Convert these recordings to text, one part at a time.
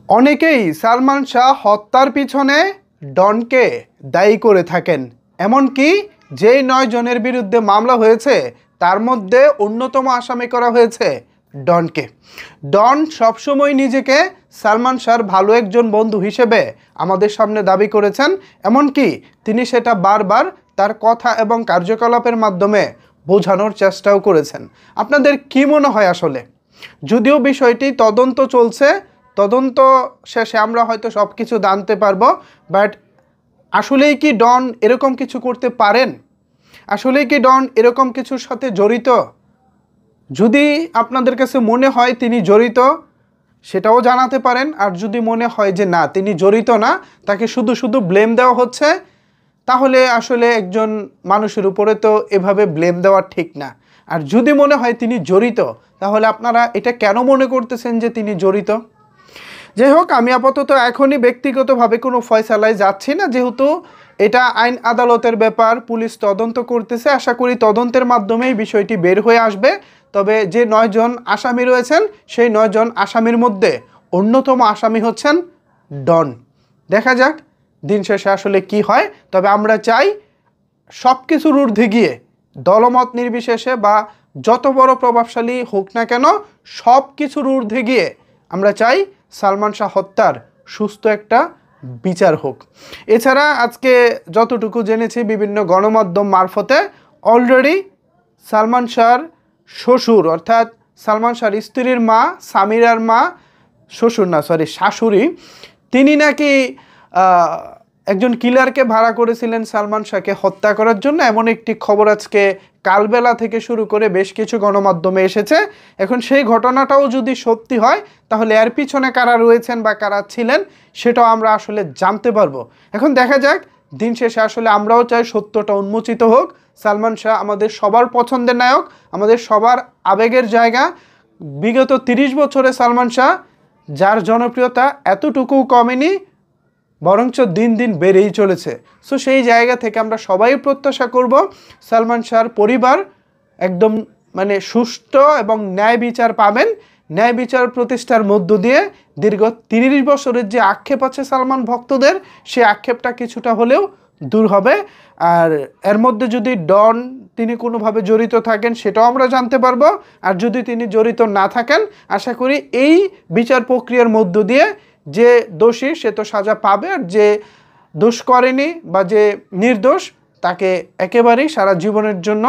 অনেকেই সালমান শাহ হত্যার পিছনে ডনকে দায়ী করে থাকেন। এমনকি যেই 9 জনের বিরুদ্ধে মামলা হয়েছে তার মধ্যে অন্যতম আসামি করা হয়েছে ডনকে। ডন সবসময় নিজেকে সালমান শাহর ভালো একজন বন্ধু হিসেবে আমাদের সামনে দাবি করেছেন। এমনকি তিনি সেটা বারবার তার কথা এবং কার্যকলাপের মাধ্যমে বোঝানোর চেষ্টাও করেছেন। আপনাদের কি মনে হয় আসলে? যদিও বিষয়টি তদন্ত চলছে, তদন্ত শেষে আমরা হয়তো সব কিছু জানতে পারবো, বাট আসলেই কি ডন এরকম কিছু করতে পারেন? আসলেই কি ডন এরকম কিছুর সাথে জড়িত? যদি আপনাদের কাছে মনে হয় তিনি জড়িত, সেটাও জানাতে পারেন। আর যদি মনে হয় যে না, তিনি জড়িত না, তাকে শুধু শুধু ব্লেম দেওয়া হচ্ছে, তাহলে আসলে একজন মানুষের উপরে তো এভাবে ব্লেম দেওয়া ঠিক না। আর যদি মনে হয় তিনি জড়িত, তাহলে আপনারা এটা কেন মনে করতেছেন যে তিনি জড়িত? যাই হোক, আমি আপাতত এখনই ব্যক্তিগতভাবে কোনো ফয়সালায় যাচ্ছি না, যেহেতু এটা আইন আদালতের ব্যাপার, পুলিশ তদন্ত করতেছে। আশা করি তদন্তের মাধ্যমেই বিষয়টি বের হয়ে আসবে। তবে যে 9 জন আসামি রয়েছেন, সেই 9 জন আসামির মধ্যে অন্যতম আসামি হচ্ছেন ডন। দেখা যাক দিন শেষে আসলে কি হয়। তবে আমরা চাই সব কিছুর ঊর্ধ্বে গিয়ে, দলমত নির্বিশেষে বা যত বড় প্রভাবশালী হোক না কেন, সব কিছুর ঊর্ধ্বে গিয়ে আমরা চাই সালমান শাহ হত্যার সুস্থ একটা বিচার হোক। এছাড়া আজকে যতটুকু জেনেছি বিভিন্ন গণমাধ্যম মারফতে, অলরেডি সালমান শাহর শ্বশুর, অর্থাৎ সালমান শাহর স্ত্রীর মা, সামিরার মা, শাশুড়ি, তিনি নাকি একজন কিলারকে ভাড়া করেছিলেন সালমান শাহকে হত্যা করার জন্য। এমন একটি খবর আজকে কালবেলা থেকে শুরু করে বেশ কিছু গণমাধ্যমে এসেছে। এখন সেই ঘটনাটাও যদি সত্যি হয়, তাহলে এর পিছনে কারা রয়েছেন বা কারা ছিলেন সেটাও আমরা আসলে জানতে পারবো। এখন দেখা যাক, দিন শেষে আসলে আমরাও চাই সত্যটা উন্মোচিত হোক। সালমান শাহ আমাদের সবার পছন্দের নায়ক, আমাদের সবার আবেগের জায়গা। বিগত 30 বছরে সালমান শাহ, যার জনপ্রিয়তা এতটুকু কমেনি, বরঞ্চ দিন দিন বেড়েই চলেছে। সো সেই জায়গা থেকে আমরা সবাই প্রত্যাশা করব সালমান শাহর পরিবার একদম সুষ্ঠু এবং ন্যায় বিচার পাবেন। ন্যায় বিচার প্রতিষ্ঠার মধ্য দিয়ে দীর্ঘ 30 বছরের যে আক্ষেপ আছে সালমান ভক্তদের, সেই আক্ষেপটা কিছুটা হলেও দূর হবে। আর এর মধ্যে যদি ডন তিনি কোনোভাবে জড়িত থাকেন, সেটাও আমরা জানতে পারবো। আর যদি তিনি জড়িত না থাকেন, আশা করি এই বিচার প্রক্রিয়ার মধ্য দিয়ে যে দোষী সে তো সাজা পাবে, আর যে দোষ করেনি বা যে নির্দোষ তাকে একেবারেই সারা জীবনের জন্য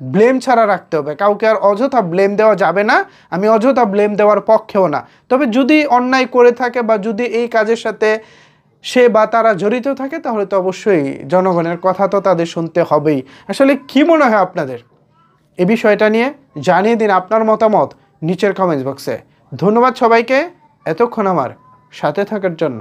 ব্লেম ছাড়া রাখতে হবে। কাউকে আর অযথা ব্লেম দেওয়া যাবে না। আমি অযথা ব্লেম দেওয়ার পক্ষেও না। তবে যদি অন্যায় করে থাকে বা যদি এই কাজের সাথে সে বা তারা জড়িত থাকে, তাহলে তো অবশ্যই জনগণের কথা তো তাদের শুনতে হবেই। আসলে কি মনে হয় আপনাদের এই বিষয়টা নিয়ে? জানিয়ে দিন আপনার মতামত নিচের কমেন্টস বক্সে। ধন্যবাদ সবাইকে এতক্ষণ আমার সাথে থাকার জন্য।